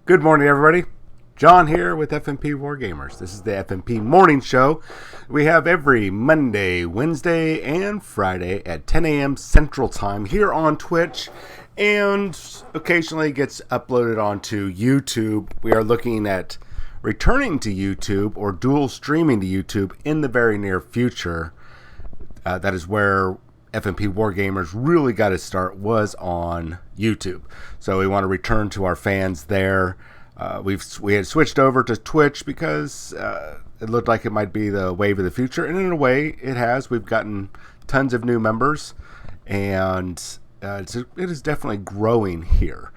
Good morning, everybody. John here with FNP Wargamers. This is the FNP Morning Show. We have every Monday, Wednesday, and Friday at 10 a.m. Central Time here on Twitch, and occasionally gets uploaded onto YouTube. We are looking at returning to YouTube or dual streaming to YouTube in the very near future. That is where FNP Wargamers really got to start, was on YouTube. So we want to return to our fans there. We had switched over to Twitch because it looked like it might be the wave of the future, and in a way it has. We've gotten tons of new members, and it is definitely growing here.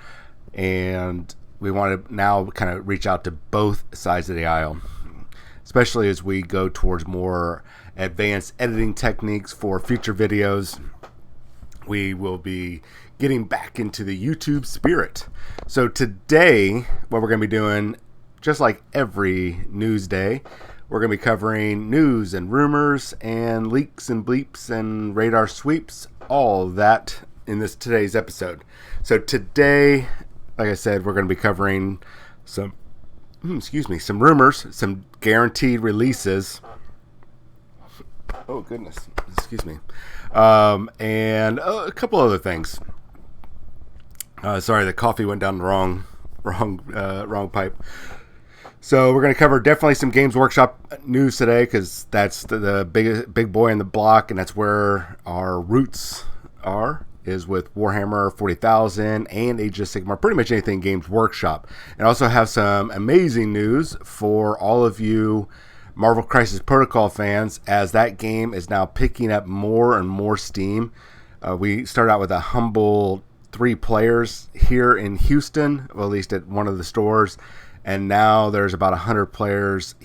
And we want to now kind of reach out to both sides of the aisle, especially as we go towards more advanced editing techniques for future videos. We will be getting back into the YouTube spirit. So today, what we're going to be doing, just like every news day, we're going to be covering news and rumors and leaks and bleeps and radar sweeps, all of that in today's episode. So today, like I said, we're going to be covering some rumors, some guaranteed releases. Oh goodness, excuse me. And a couple other things. Sorry, the coffee went down the wrong pipe. So we're going to cover definitely some Games Workshop news today, because that's the big boy in the block, and that's where our roots is with Warhammer 40,000 and Age of Sigmar, pretty much anything Games Workshop. And also have some amazing news for all of you Marvel Crisis Protocol fans, as that game is now picking up more and more steam. We started out with a humble 3 players here in Houston, well, at least at one of the stores, and now there's about 100 players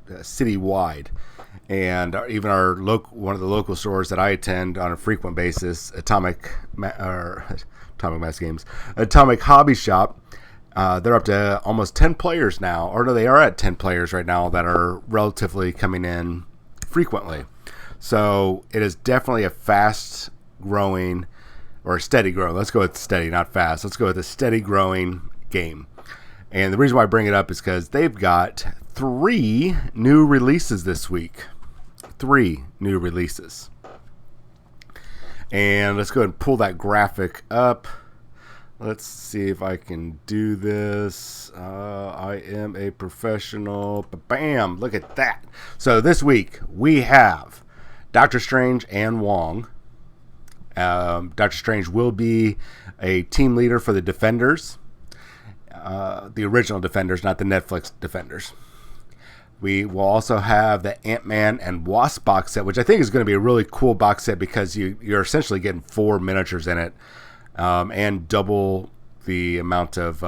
citywide. And even one of the local stores that I attend on a frequent basis, Atomic Hobby Shop, they're up to almost 10 players now, or no, they are at 10 players right now that are relatively coming in frequently. So it is definitely a fast growing, or steady growing. Let's go with steady, not fast. Let's go with a steady growing game. And the reason why I bring it up is because they've got 3 new releases this week. 3 new releases. And let's go ahead and pull that graphic up. Let's see if I can do this. I am a professional. Bam! Look at that. So this week we have Doctor Strange and Wong. Doctor Strange will be a team leader for the Defenders. The original Defenders, not the Netflix Defenders. We will also have the Ant-Man and Wasp Box set, which I think is going to be a really cool box set, because you're essentially getting 4 miniatures in it. And double the amount of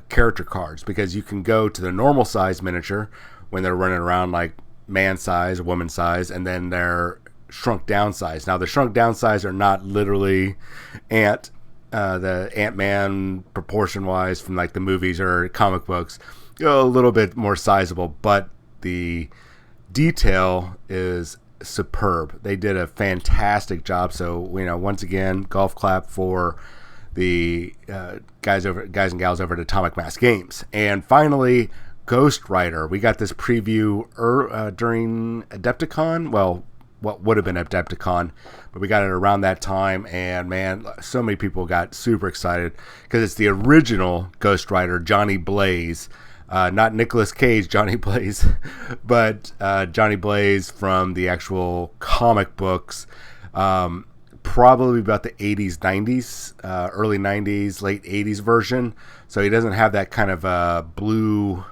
character cards, because you can go to the normal size miniature when they're running around like man size or woman size, and then they're shrunk down size. Now the shrunk down size are not literally the Ant-Man proportion wise from like the movies or comic books, a little bit more sizable, but the detail is superb. They did a fantastic job. So, once again, golf clap for the guys and gals over at Atomic Mass Games. And finally, Ghost Rider. We got this preview during Adepticon. Well, what would have been Adepticon, but we got it around that time. And man, so many people got super excited because it's the original Ghost Rider, Johnny Blaze. Not Nicolas Cage, Johnny Blaze, but Johnny Blaze from the actual comic books, probably about the 80s, 90s, early 90s, late 80s version. So he doesn't have that kind of blue,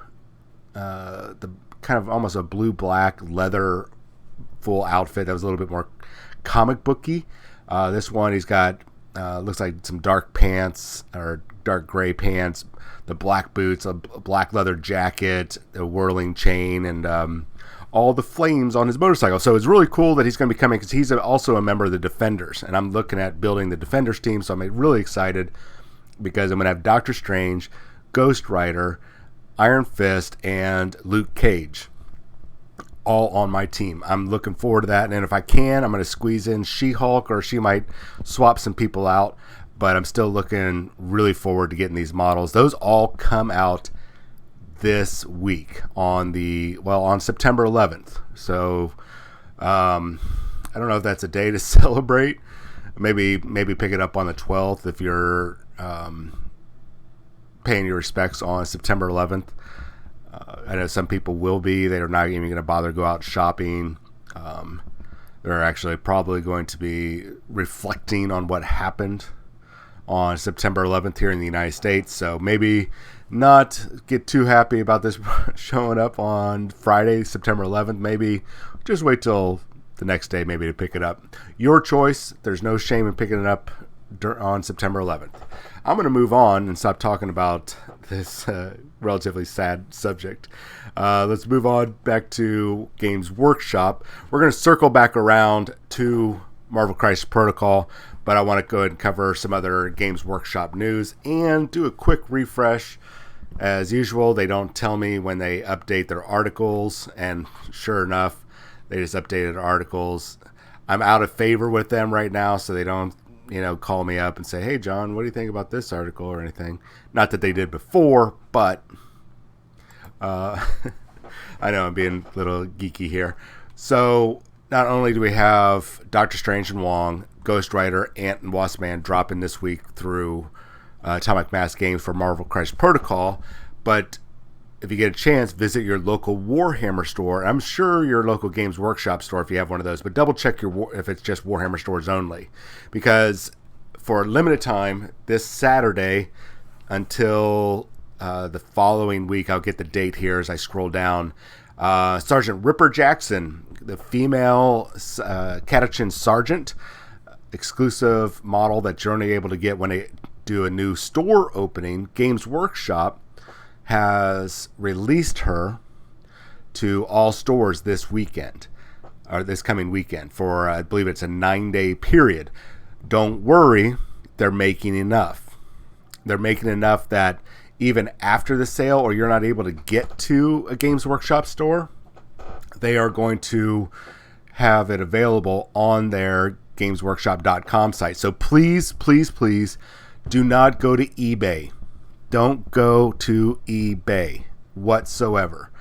the kind of almost a blue-black leather full outfit that was a little bit more comic booky. This one, he's got, looks like some dark pants, or dark gray pants, the black boots, a black leather jacket, a whirling chain, and all the flames on his motorcycle. So it's really cool that he's going to be coming, because he's also a member of the Defenders, and I'm looking at building the Defenders team, so I'm really excited, because I'm going to have Doctor Strange, Ghost Rider, Iron Fist, and Luke Cage all on my team. I'm looking forward to that, and if I can, I'm going to squeeze in She-Hulk, or she might swap some people out. but I'm still looking really forward to getting these models. Those all come out this week on September 11th. So I don't know if that's a day to celebrate. Maybe pick it up on the 12th if you're paying your respects on September 11th. I know some people will be. They're not even going to bother to go out shopping. They're actually probably going to be reflecting on what happened on September 11th here in the United States. So maybe not get too happy about this showing up on Friday, September 11th. Maybe just wait till the next day maybe to pick it up. Your choice. There's no shame in picking it up on September 11th. I'm going to move on and stop talking about this relatively sad subject. Let's move on back to Games Workshop. We're going to circle back around to Marvel Crisis Protocol, but I want to go ahead and cover some other Games Workshop news and do a quick refresh. As usual, they don't tell me when they update their articles, and sure enough, they just updated articles. I'm out of favor with them right now, so they don't call me up and say, hey, John, what do you think about this article or anything? Not that they did before, but I know I'm being a little geeky here. So not only do we have Doctor Strange and Wong, Ghost Rider, Ant and Wasp Man dropping this week through Atomic Mass Games for Marvel Crisis Protocol, but if you get a chance, visit your local Warhammer store. I'm sure your local Games Workshop store if you have one of those, but double check if it's just Warhammer stores only. Because for a limited time, this Saturday until the following week, I'll get the date here as I scroll down, Sergeant Ripper Jackson, the female Catachin Sergeant, exclusive model that you're only able to get when they do a new store opening, Games Workshop has released her to all stores this weekend, or this coming weekend, for I believe it's a 9-day period. Don't worry, they're making enough. They're making enough that even after the sale, or you're not able to get to a Games Workshop store, they are going to have it available on their GamesWorkshop.com site. So please, please, please do not go to eBay. Don't go to eBay whatsoever.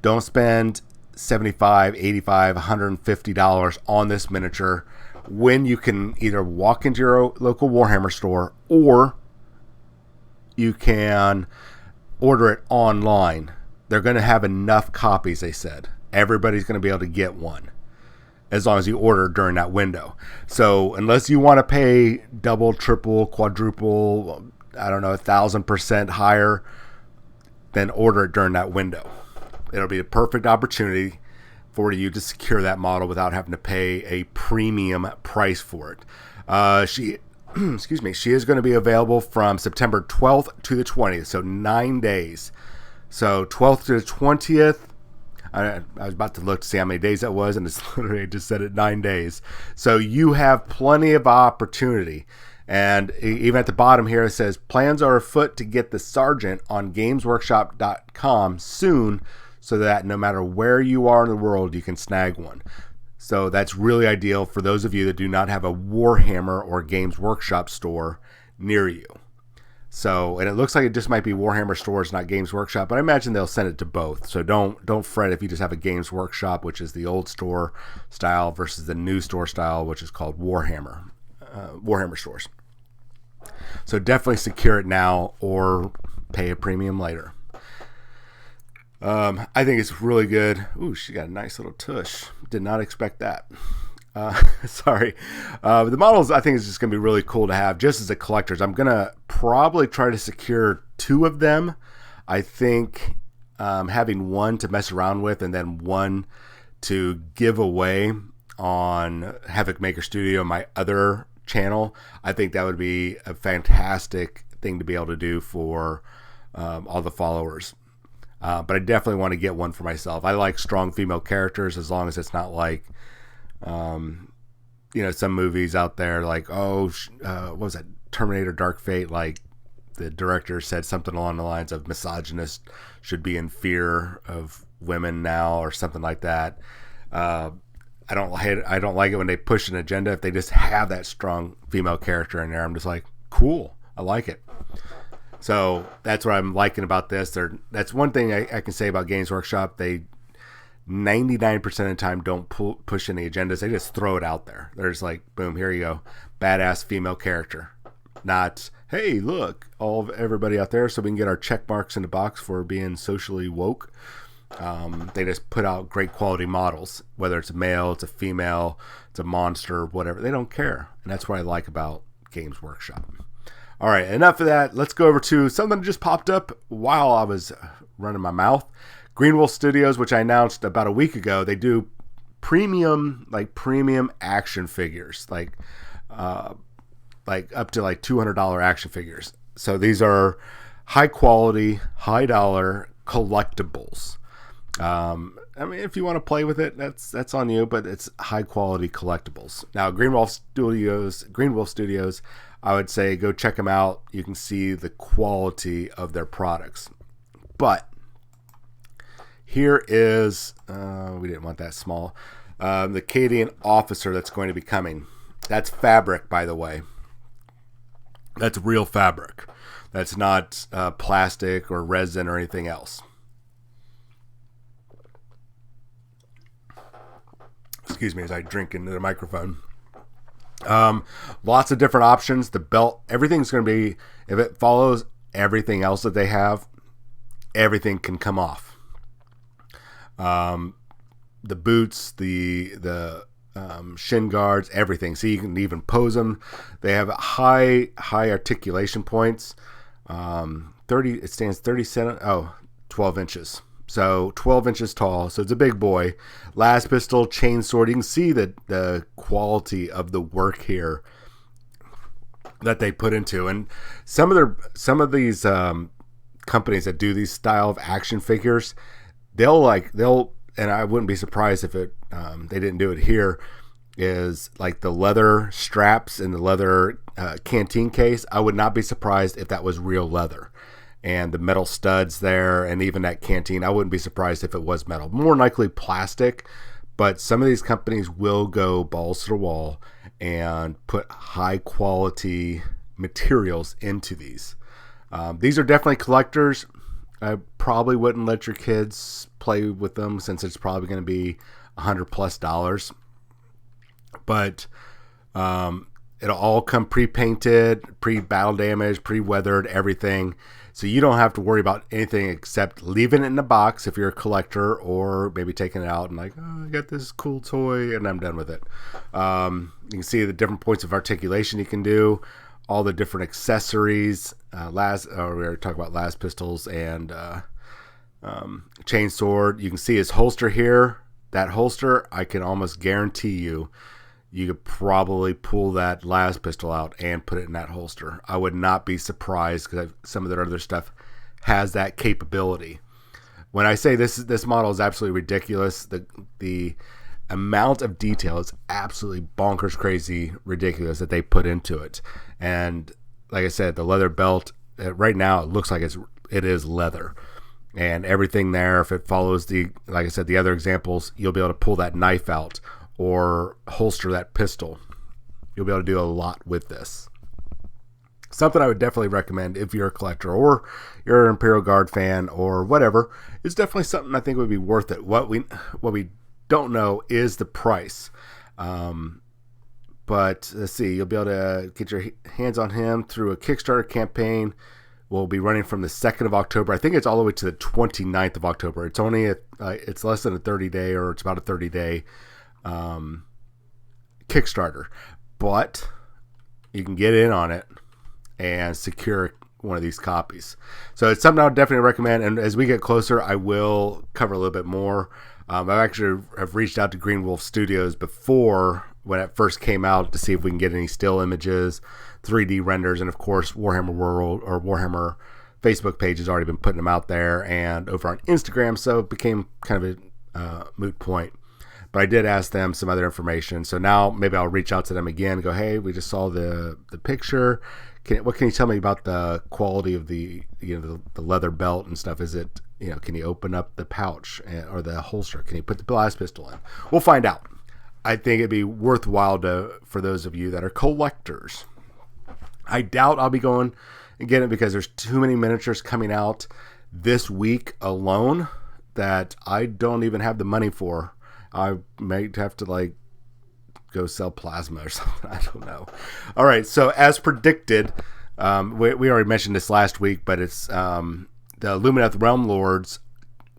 Don't spend $75, $85, $150 on this miniature when you can either walk into your local Warhammer store or you can order it online. They're going to have enough copies, they said. Everybody's going to be able to get one as long as you order during that window. So unless you want to pay double, triple, quadruple, 1,000% higher, then order it during that window. It'll be a perfect opportunity for you to secure that model without having to pay a premium price for it. She is going to be available from September 12th to the 20th, so 9 days. So 12th to the 20th, I was about to look to see how many days that was, and it's literally just said it 9 days. So you have plenty of opportunity. And even at the bottom here, it says, plans are afoot to get the Sergeant on GamesWorkshop.com soon so that no matter where you are in the world, you can snag one. So that's really ideal for those of you that do not have a Warhammer or Games Workshop store near you. So, and it looks like it just might be Warhammer stores, not Games Workshop, but I imagine they'll send it to both. So don't fret if you just have a Games Workshop, which is the old store style, versus the new store style, which is called Warhammer stores. So definitely secure it now or pay a premium later. I think it's really good. Ooh, she got a nice little tush. Did not expect that. Sorry. The models, I think, is just going to be really cool to have just as a collector's. I'm going to probably try to secure 2 of them. I think having one to mess around with and then one to give away on Havoc Maker Studio, my other channel, I think that would be a fantastic thing to be able to do for all the followers. But I definitely want to get one for myself. I like strong female characters as long as it's not like some movies out there like, what was that, Terminator Dark Fate, like the director said something along the lines of misogynists should be in fear of women now or something like that. I don't like it when they push an agenda. If they just have that strong female character in there, I'm just like, cool. I like it. So that's what I'm liking about this. That's one thing I can say about Games Workshop. They 99% of the time don't push any agendas. They just throw it out there. There's like, boom, here you go. Badass female character. Not, hey, look, all of everybody out there so we can get our check marks in the box for being socially woke. They just put out great quality models, whether it's a male, it's a female, it's a monster, whatever. They don't care. And that's what I like about Games Workshop. All right, enough of that. Let's go over to something that just popped up while I was running my mouth. Green Wolf Studios, which I announced about a week ago, they do premium action figures, like up to like $200 action figures. So these are high quality, high dollar collectibles. I mean, if you want to play with it, that's on you, but it's high quality collectibles. Now, Green Wolf Studios, I would say go check them out. You can see the quality of their products. But here is, we didn't want that small, the Cadian officer that's going to be coming. That's fabric, by the way. That's real fabric. That's not plastic or resin or anything else. Excuse me as I drink into the microphone. Lots of different options. The belt, everything's going to be, if it follows everything else that they have, everything can come off. The boots, the shin guards, everything. So you can even pose them. They have high articulation points. 30, it stands 12 inches. So 12 inches tall. So it's a big boy. Last pistol, chain sword. You can see the quality of the work here that they put into. And some of these companies that do these style of action figures, they'll and I wouldn't be surprised if they didn't do it here, is like the leather straps and the leather canteen case. I would not be surprised if that was real leather. And the metal studs there, and even that canteen, I wouldn't be surprised if it was metal. More likely plastic, but some of these companies will go balls to the wall and put high quality materials into these. These are definitely collectors. I probably wouldn't let your kids play with them since it's probably going to be $100+. But it'll all come pre-painted, pre-battle damage, pre-weathered, everything. So you don't have to worry about anything except leaving it in the box if you're a collector, or maybe taking it out and like, oh, I got this cool toy and I'm done with it. You can see the different points of articulation you can do, all the different accessories. We were talking about last pistols and chain sword. You can see his holster here. That holster, I can almost guarantee you could probably pull that last pistol out and put it in that holster. I would not be surprised because some of their other stuff has that capability. When I say this model is absolutely ridiculous, the amount of detail is absolutely bonkers crazy ridiculous that they put into it. And like I said, the leather belt, right now it looks like it is leather. And everything there, if it follows like I said, the other examples, you'll be able to pull that knife out or holster that pistol. You'll be able to do a lot with this. Something I would definitely recommend if you're a collector or you're an Imperial Guard fan or whatever. It's definitely something I think would be worth it. What we don't know is the price. But let's see, you'll be able to get your hands on him through a Kickstarter campaign. We'll be running from the 2nd of October. I think it's all the way to the 29th of October. It's only it's less than a 30-day, or it's about a 30-day Kickstarter, but you can get in on it and secure one of these copies. So it's something I would definitely recommend. And as we get closer, I will cover a little bit more. I've actually have reached out to Green Wolf Studios before when it first came out to see if we can get any still images, 3D renders, and of course Warhammer World or Warhammer Facebook page has already been putting them out there and over on Instagram, so it became kind of a moot point. But I did ask them some other information. So now maybe I'll reach out to them again and go, hey, we just saw the picture. What can you tell me about the quality of the leather belt and stuff? Is it, can you open up the pouch or the holster? Can you put the blast pistol in? We'll find out. I think it'd be worthwhile for those of you that are collectors. I doubt I'll be going and getting it because there's too many miniatures coming out this week alone that I don't even have the money for. I might have to like go sell plasma or something. I don't know. All right. So as predicted, we already mentioned this last week, but it's the Luminous Realm Lords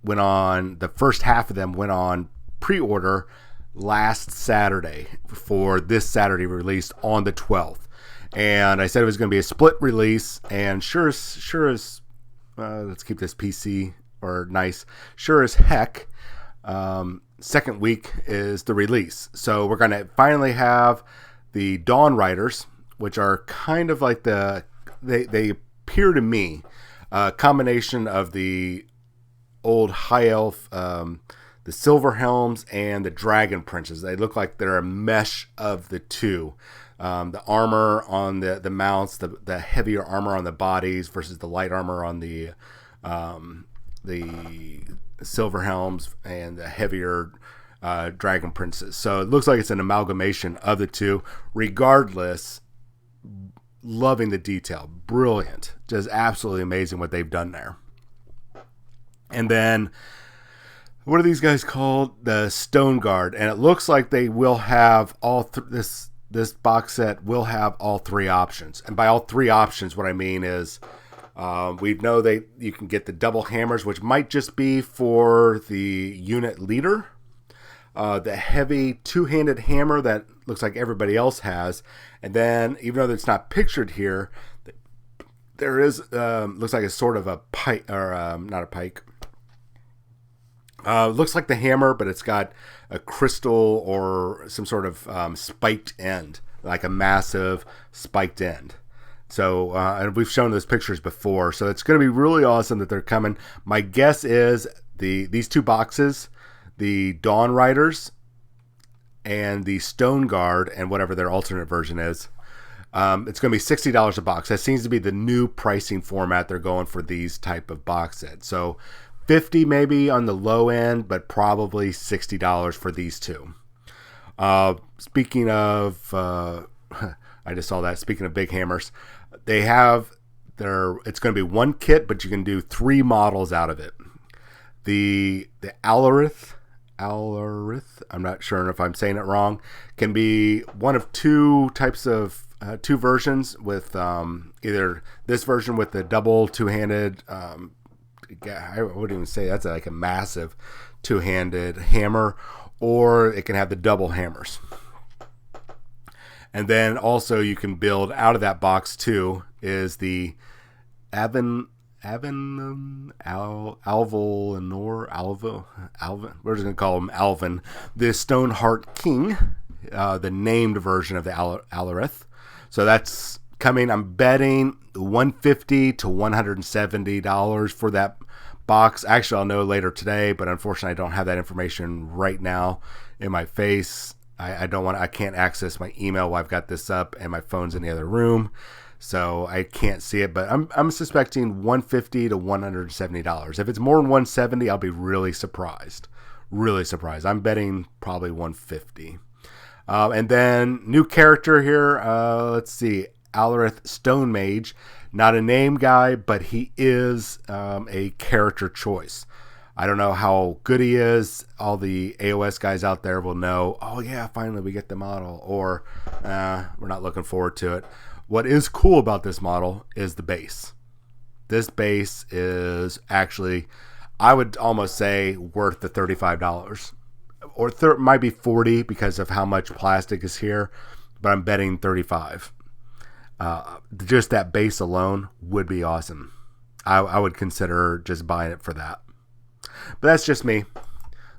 went on, the first half of them went on pre-order last Saturday for this Saturday release on the 12th. And I said it was going to be a split release, and sure as let's keep this PC or nice. Sure as heck, second week is the release. So we're going to finally have the Dawn Riders, which are kind of like they appear to me a combination of the old high elf, the Silver Helms, and the Dragon Princes. They look like they're a mesh of the two. The armor on the mounts, the heavier armor on the bodies versus the light armor on the Silver Helms and the heavier Dragon Princes. So it looks like it's an amalgamation of the two. Regardless, loving the detail. Brilliant. Just absolutely amazing what they've done there. And then, what are these guys called? The Stone Guard. And it looks like they will have all this box set will have all three options. And by all three options, what I mean is we know you can get the double hammers, which might just be for the unit leader. The heavy two-handed hammer that looks like everybody else has. And then, even though it's not pictured here, there is, looks like a sort of a pike, or not a pike. Looks like the hammer, but it's got a crystal or some sort of spiked end, like a massive spiked end. So, and we've shown those pictures before, so it's going to be really awesome that they're coming. My guess is these two boxes, the Dawn Riders and the Stone Guard, and whatever their alternate version is, it's going to be $60 a box. That seems to be the new pricing format they're going for these type of box sets. So $50 maybe on the low end, but probably $60 for these two. Speaking of, I just saw that. Speaking of big hammers, they have it's going to be one kit, but you can do 3 models out of it. The Alarith, I'm not sure if I'm saying it wrong, can be one of two types of, two versions with either this version with the double two-handed, I wouldn't even say that's like a massive two-handed hammer, or it can have the double hammers. And then also you can build out of that box too is the Alvin, we're just going to call him Alvin, the Stoneheart King, the named version of the Alarith. So that's coming. I'm betting $150 to $170 for that box. Actually, I'll know later today, but unfortunately I don't have that information right now in my face. I can't access my email while I've got this up, and my phone's in the other room, so I can't see it. But I'm suspecting $150 to $170. If it's more than $170, I'll be really surprised. Really surprised. I'm betting probably $150. And then new character here. Let's see, Alarith Stone Mage. Not a name guy, but he is a character choice. I don't know how good he is. All the AOS guys out there will know, oh yeah, finally we get the model, or we're not looking forward to it. What is cool about this model is the base. This base is actually, I would almost say, worth the $35. Or might be $40 because of how much plastic is here, but I'm betting $35. Just that base alone would be awesome. I would consider just buying it for that. But that's just me.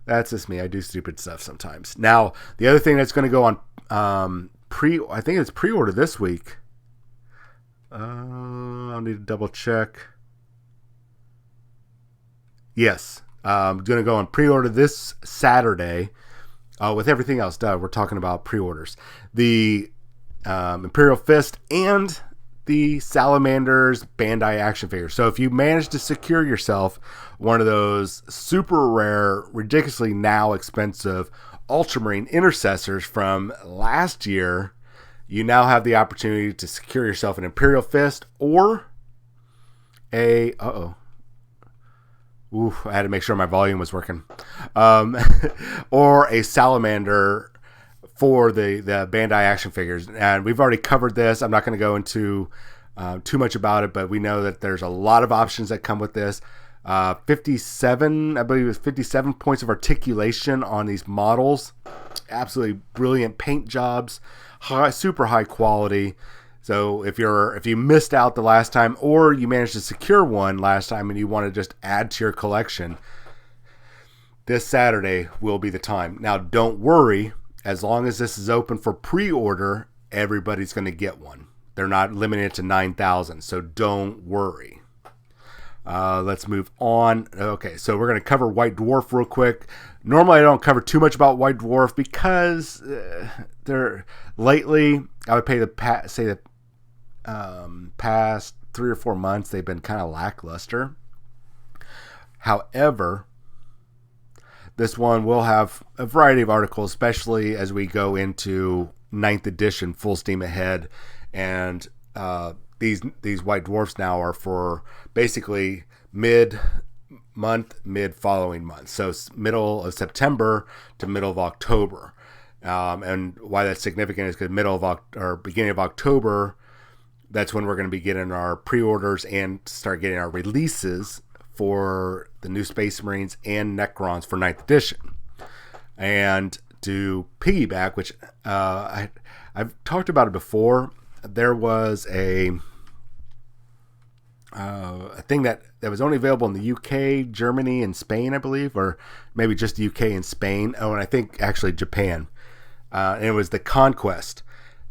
That's just me. I do stupid stuff sometimes. Now, the other thing that's going to go on I think it's pre-order this week. I'll need to double check. Yes. I'm going to go on pre-order this Saturday. With everything else done, we're talking about pre-orders. The Imperial Fist and the Salamander's Bandai action figure. So if you manage to secure yourself one of those super rare, ridiculously now expensive Ultramarine Intercessors from last year, you now have the opportunity to secure yourself an Imperial Fist or a... I had to make sure my volume was working. Or a Salamander for the Bandai action figures. And we've already covered this. I'm not going to go into too much about it, but we know that there's a lot of options that come with this. 57, I believe it was 57 points of articulation on these models. Absolutely brilliant paint jobs, super high quality. So if you missed out the last time, or you managed to secure one last time and you want to just add to your collection, this Saturday will be the time. Now, don't worry, as long as this is open for pre-order, everybody's going to get one. They're not limited to 9,000, so don't worry. Let's move on. Okay, so we're going to cover White Dwarf real quick. Normally, I don't cover too much about White Dwarf because lately, I would say the past 3 or 4 months, they've been kind of lackluster. However, this one will have a variety of articles, especially as we go into 9th edition full steam ahead. And these White Dwarfs now are for basically mid-month, mid-following month. So middle of September to middle of October. And why that's significant is because beginning of October, that's when we're going to be getting our pre-orders and start getting our releases for the new Space Marines and Necrons for 9th edition. And to piggyback, which I've talked about it before, there was a thing that was only available in the UK, Germany, and Spain, I believe, or maybe just the UK and Spain. Oh, and I think actually Japan. And it was the Conquest.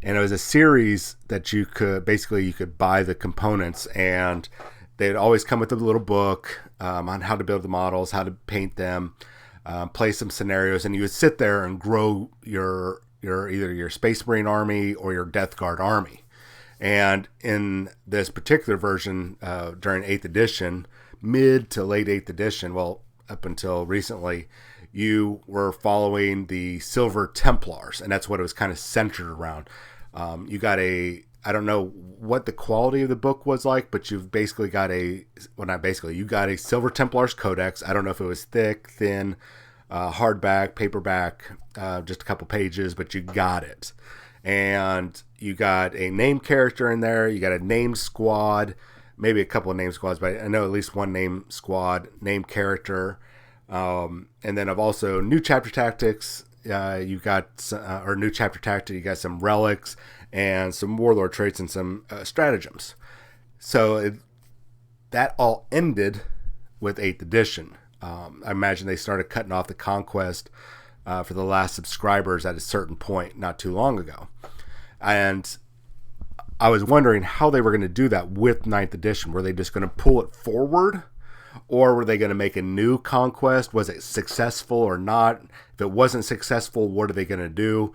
And it was a series that you could buy the components, and they'd always come with a little book on how to build the models, how to paint them, play some scenarios, and you would sit there and grow your either your Space Marine army or your Death Guard army. And in this particular version, during 8th edition, mid to late 8th edition, well, up until recently, you were following the Silver Templars, and that's what it was kind of centered around. You got I don't know what the quality of the book was like, but you've basically got you got a Silver Templars Codex. I don't know if it was thick, thin, hardback, paperback, just a couple pages, but you got it. And you got a named character in there. You got a named squad, maybe a couple of named squads, but I know at least one named squad, named character. And then I've also new chapter tactics. You got new chapter tactic. You got some relics and some warlord traits and some stratagems. So that all ended with 8th edition. I imagine they started cutting off the Conquest for the last subscribers at a certain point not too long ago. And I was wondering how they were going to do that with 9th edition. Were they just going to pull it forward? Or were they going to make a new Conquest? Was it successful or not? If it wasn't successful, what are they going to do?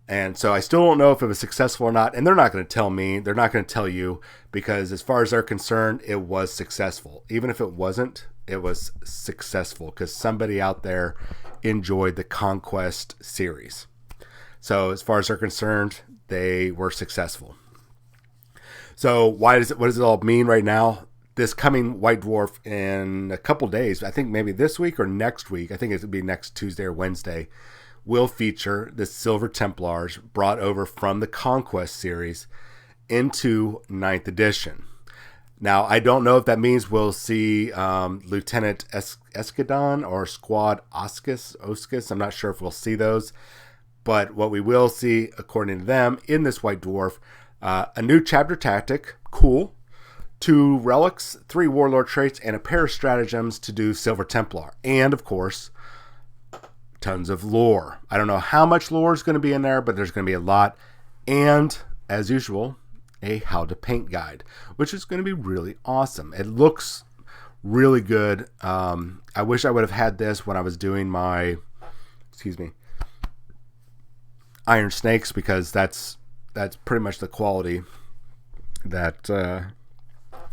And so I still don't know if it was successful or not. And they're not going to tell me. They're not going to tell you, because as far as they're concerned, it was successful. Even if it wasn't, it was successful because somebody out there enjoyed the Conquest series. So as far as they're concerned, they were successful. So what does it all mean right now? This coming White Dwarf in a couple days, I think maybe this week or next week, I think it would be next Tuesday or Wednesday, will feature the Silver Templars brought over from the Conquest series into 9th edition. Now, I don't know if that means we'll see Lieutenant Escadon or Squad Oscus. I'm not sure if we'll see those. But what we will see, according to them, in this White Dwarf, a new chapter tactic, cool, 2 relics, 3 warlord traits, and a pair of stratagems to do Silver Templar. And, of course, tons of lore. I don't know how much lore is going to be in there, but there's going to be a lot. And, as usual, a how to paint guide, which is going to be really awesome. It looks really good. I wish I would have had this when I was doing my, Iron Snakes, because that's pretty much the quality that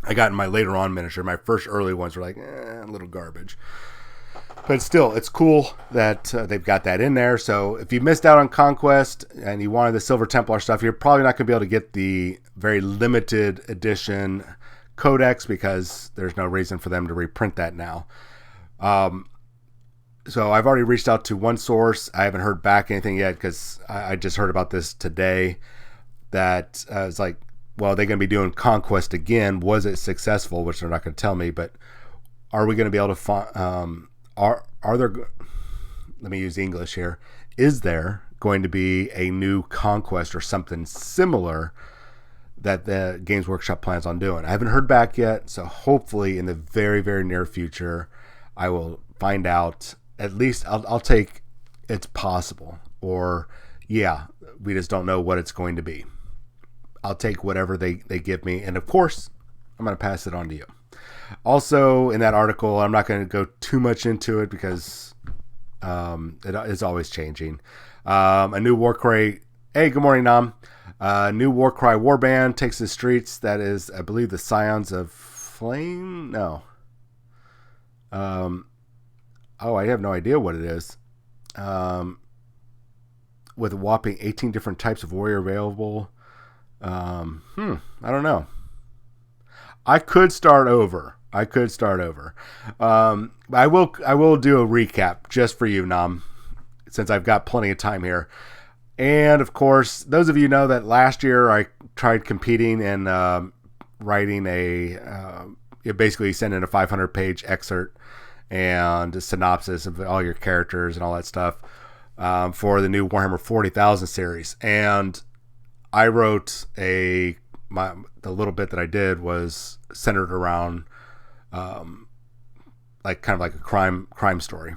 I got in my later on miniature. My first early ones were like a little garbage. But still, it's cool that they've got that in there. So if you missed out on Conquest and you wanted the Silver Templar stuff, you're probably not going to be able to get the very limited edition Codex because there's no reason for them to reprint that now. So I've already reached out to one source. I haven't heard back anything yet because I just heard about this today. That it's like, well, they're going to be doing Conquest again. Was it successful? Which they're not going to tell me. But are we going to be able to find... Are there, let me use English here, is there going to be a new Conquest or something similar that the Games Workshop plans on doing? I haven't heard back yet, so hopefully in the very, very near future, I will find out. At least I'll take it's possible, or yeah, we just don't know what it's going to be. I'll take whatever they give me, and of course, I'm going to pass it on to you. Also, in that article, I'm not going to go too much into it because it is always changing. A new Warcry. Hey, good morning, Nam. New Warcry warband takes the streets. That is, I believe, the Scions of Flame. No. I have no idea what it is. With a whopping 18 different types of warrior available. I don't know. I could start over. I will do a recap just for you, Nam, since I've got plenty of time here. And of course, those of you know that last year I tried competing and writing basically sending a 500-page excerpt and a synopsis of all your characters and all that stuff for the new Warhammer 40,000 series. And I wrote the little bit that I did was centered around like a crime story,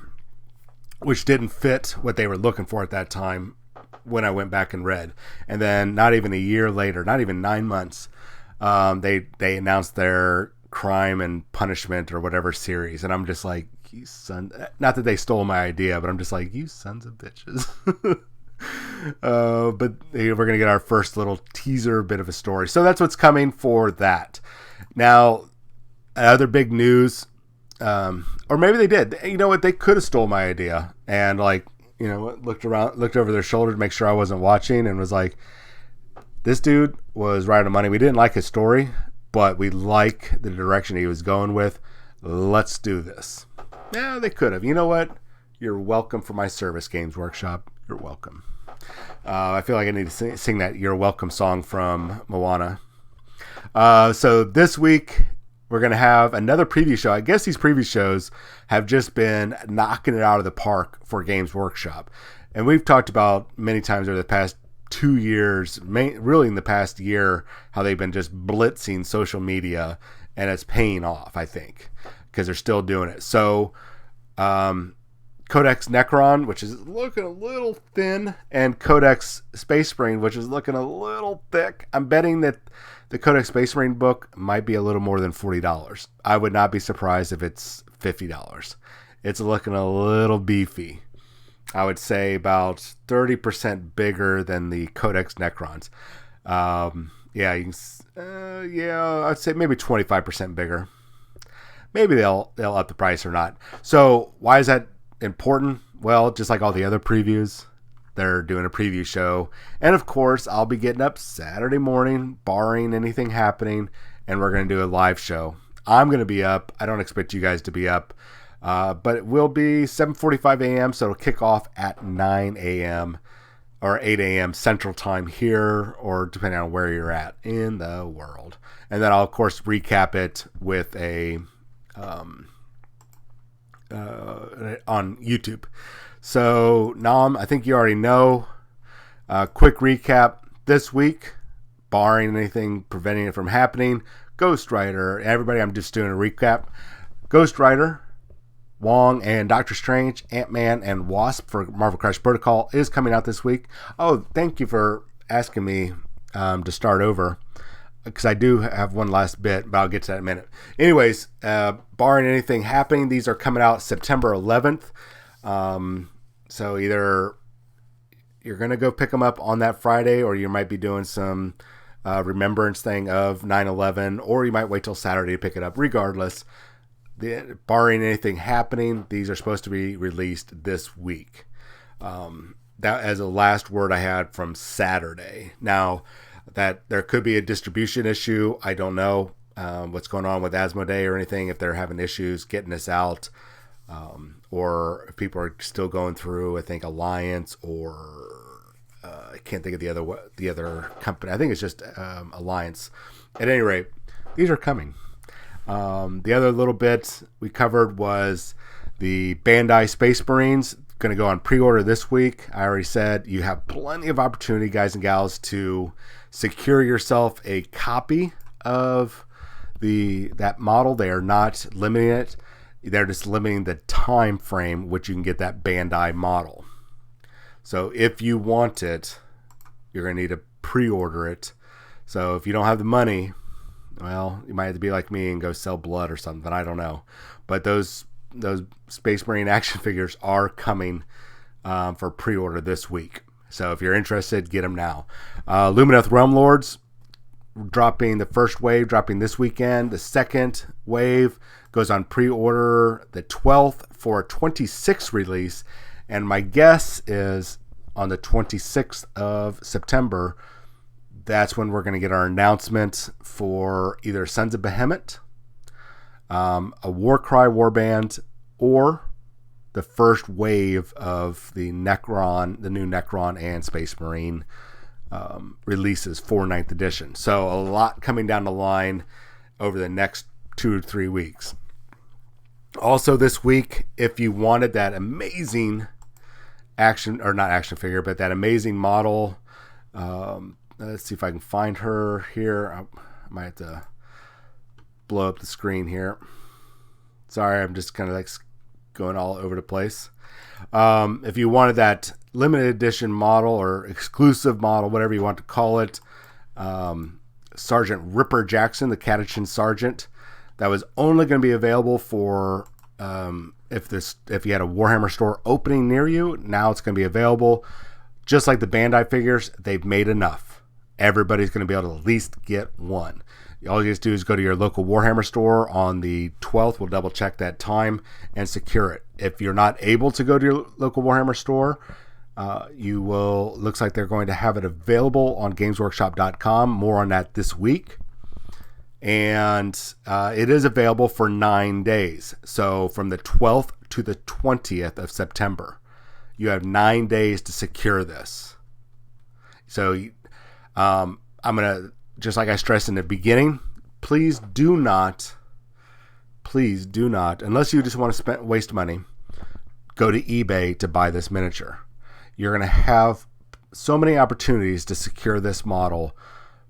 which didn't fit what they were looking for at that time when I went back and read. And then not even a year later, not even 9 months, they announced their crime and punishment or whatever series, and I'm just like, you son, not that they stole my idea, but I'm just like, you sons of bitches. But we're going to get our first little teaser bit of a story. So that's what's coming for that. Now, other big news, or maybe they did. You know what? They could have stole my idea and looked over their shoulder to make sure I wasn't watching and was like, this dude was right on money. We didn't like his story, but we like the direction he was going with. Let's do this. Yeah, they could have. You know what? You're welcome for my service, Games Workshop. You're welcome. I feel like I need to sing that You're Welcome song from Moana. So this week, we're going to have another preview show. I guess these preview shows have just been knocking it out of the park for Games Workshop. And we've talked about many times over the past 2 years, really in the past year, how they've been just blitzing social media, and it's paying off, I think, because they're still doing it. So, Codex Necron, which is looking a little thin, and Codex Space Marine, which is looking a little thick. I'm betting that the Codex Space Marine book might be a little more than $40. I would not be surprised if it's $50. It's looking a little beefy. I would say about 30% bigger than the Codex Necrons. I'd say maybe 25% bigger. Maybe they'll up the price or not. So why is that important? Well, just like all the other previews, they're doing a preview show. And of course, I'll be getting up Saturday morning, barring anything happening, and we're going to do a live show. I'm going to be up. I don't expect you guys to be up. But it will be 7:45 a.m., so it'll kick off at 9 a.m. or 8 a.m. Central Time here, or depending on where you're at in the world. And then I'll, of course, recap it with on YouTube. So, Nam, I think you already know. Quick recap this week, barring anything preventing it from happening. Ghost Rider, everybody, I'm just doing a recap. Ghost Rider, Wong, and Doctor Strange, Ant-Man, and Wasp for Marvel Crisis Protocol is coming out this week. Oh, thank you for asking me to start over, because I do have one last bit, but I'll get to that in a minute. Anyways, barring anything happening, these are coming out September 11th. So either you're going to go pick them up on that Friday, or you might be doing some remembrance thing of 9/11, or you might wait till Saturday to pick it up. Regardless, barring anything happening, these are supposed to be released this week. That as a last word I had from Saturday. Now, that there could be a distribution issue. I don't know what's going on with Asmodee or anything, if they're having issues getting this out, or if people are still going through, I think, Alliance, or I can't think of the other company. I think it's just Alliance. At any rate, these are coming. The other little bit we covered was the Bandai Space Marines. Going to go on pre-order this week. I already said you have plenty of opportunity, guys and gals, to secure yourself a copy of that model. They are not limiting it. They're just limiting the time frame which you can get that Bandai model. So if you want it, you're going to need to pre-order it. So if you don't have the money, well, you might have to be like me and go sell blood or something. I don't know. But those Space Marine action figures are coming for pre-order this week. So if you're interested, get them now. Luminous Realm Lords dropping the first wave, dropping this weekend. The second wave goes on pre-order the 12th for a 26th release. And my guess is on the 26th of September, that's when we're going to get our announcement for either Sons of Behemoth, a Warcry warband, or the first wave of the new Necron and Space Marine releases for 9th edition. So a lot coming down the line over the next 2 to 3 weeks. Also this week, if you wanted that amazing that amazing model, let's see if I can find her here. I might have to blow up the screen here. Sorry, I'm just kind of like going all over the place. If you wanted that limited edition model or exclusive model, whatever you want to call it, Sergeant Ripper Jackson, the Catechin Sergeant, that was only going to be available for if you had a Warhammer store opening near you. Now it's going to be available. Just like the Bandai figures, they've made enough. Everybody's going to be able to at least get one. All you have to do is go to your local Warhammer store on the 12th. We'll double check that time and secure it. If you're not able to go to your local Warhammer store, looks like they're going to have it available on gamesworkshop.com. More on that this week. And it is available for 9 days. So from the 12th to the 20th of September, you have 9 days to secure this. So I'm going to, just like I stressed in the beginning, please do not, unless you just want to waste money, go to eBay to buy this miniature. You're going to have so many opportunities to secure this model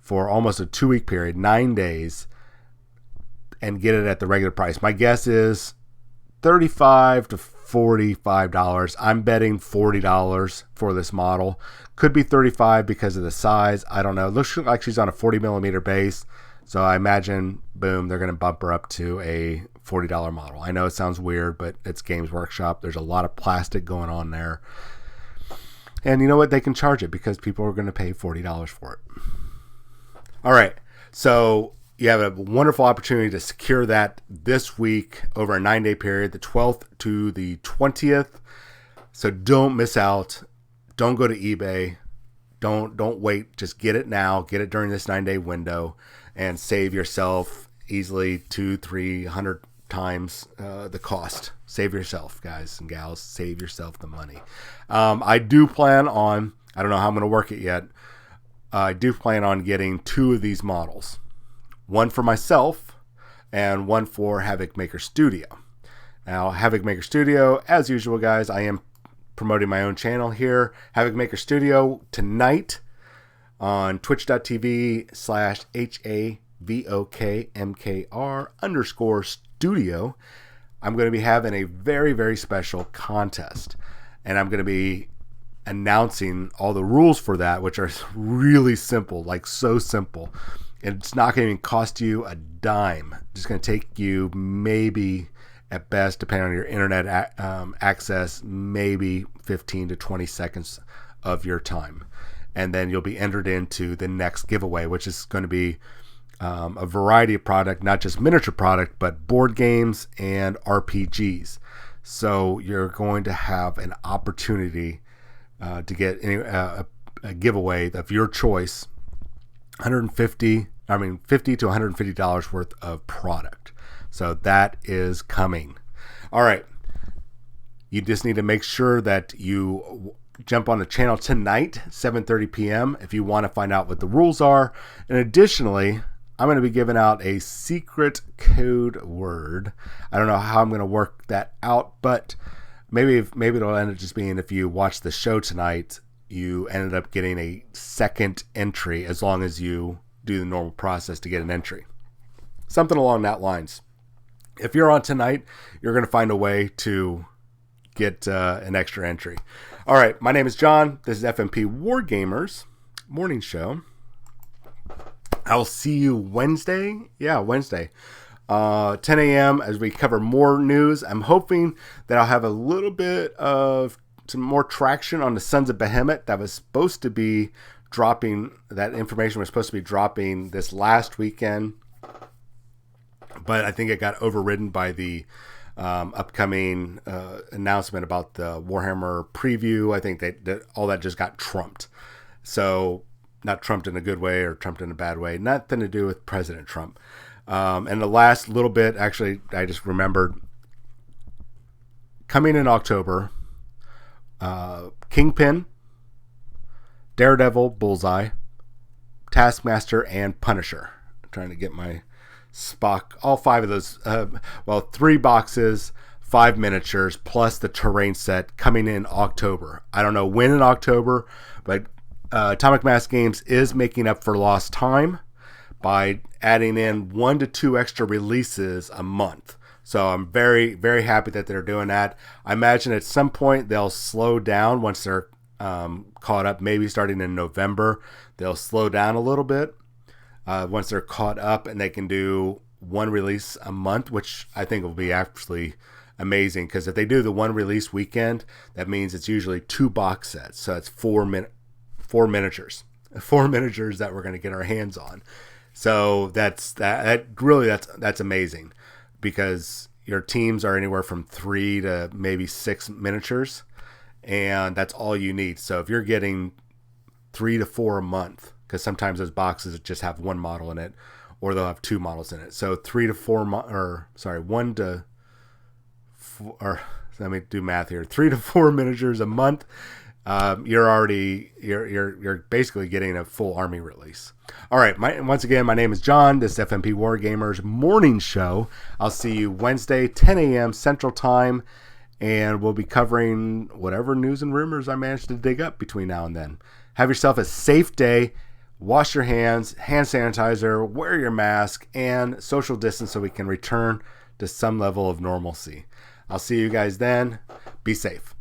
for almost a 2-week period, 9 days, and get it at the regular price. My guess is $35 to $45. I'm betting $40 for this model. Could be $35 because of the size. I don't know. It looks like she's on a 40 millimeter base. So I imagine, boom, they're going to bump her up to a $40 model. I know it sounds weird, but it's Games Workshop. There's a lot of plastic going on there. And you know what? They can charge it because people are going to pay $40 for it. All right. So you have a wonderful opportunity to secure that this week over a 9-day period, the 12th to the 20th. So don't miss out. Don't go to eBay. Don't wait. Just get it now. Get it during this 9-day window and save yourself easily 200-300 times the cost. Save yourself, guys and gals. Save yourself the money. I do plan on, I don't know how I'm going to work it yet. I do plan on getting 2 of these models. One for myself and one for Havoc Maker Studio. Now, Havoc Maker Studio, as usual, guys, I am promoting my own channel here. Havoc Maker Studio tonight on twitch.tv/HAVOKMKR_studio. I'm going to be having a very, very special contest. And I'm going to be announcing all the rules for that, which are really simple, like so simple. It's not going to even cost you a dime. It's just going to take you maybe, at best, depending on your internet access, maybe 15 to 20 seconds of your time. And then you'll be entered into the next giveaway, which is going to be a variety of product, not just miniature product, but board games and RPGs. So you're going to have an opportunity to get a giveaway of your choice, $50 to $150 worth of product. So that is coming. All right. You just need to make sure that you jump on the channel tonight, 7:30 p.m. if you want to find out what the rules are. And additionally, I'm going to be giving out a secret code word. I don't know how I'm going to work that out, but maybe it'll end up just being, if you watch the show tonight, you ended up getting a second entry as long as you do the normal process to get an entry. Something along that lines. If you're on tonight, you're going to find a way to get an extra entry. All right, my name is John. This is FNP Wargamers morning show. I'll see you Wednesday. Yeah, Wednesday. 10 a.m. as we cover more news. I'm hoping that I'll have a little bit of some more traction on the Sons of Behemoth that was supposed to be dropping. That information was supposed to be dropping this last weekend, but I think it got overridden by the upcoming announcement about the Warhammer preview. I think that all that just got trumped. So not trumped in a good way or trumped in a bad way. Nothing to do with President Trump. And the last little bit, actually, I just remembered, coming in October, Kingpin, Daredevil, Bullseye, Taskmaster, and Punisher. I'm trying to get my Spock, all 5 of those, 3 boxes, 5 miniatures, plus the terrain set coming in October. I don't know when in October, but Atomic Mass Games is making up for lost time by adding in 1 to 2 extra releases a month. So I'm very, very happy that they're doing that. I imagine at some point they'll slow down once they're caught up, maybe starting in November. They'll slow down a little bit once they're caught up, and they can do 1 release a month, which I think will be actually amazing, because if they do the 1 release weekend, that means it's usually 2 box sets. So it's 4 miniatures. 4 miniatures that we're going to get our hands on. So that's amazing, because your teams are anywhere from 3 to maybe 6 miniatures, and that's all you need. So if you're getting 3 to 4 a month, because sometimes those boxes just have 1 model in it, or they'll have 2 models in it. So 1 to 4, or let me do math here. 3 to 4 miniatures a month. You're basically getting a full army release. All right. Once again, my name is John. This is FNP Wargamers morning show. I'll see you Wednesday, 10 a.m. Central Time, and we'll be covering whatever news and rumors I manage to dig up between now and then. Have yourself a safe day. Wash your hands, hand sanitizer, wear your mask, and social distance so we can return to some level of normalcy. I'll see you guys then. Be safe.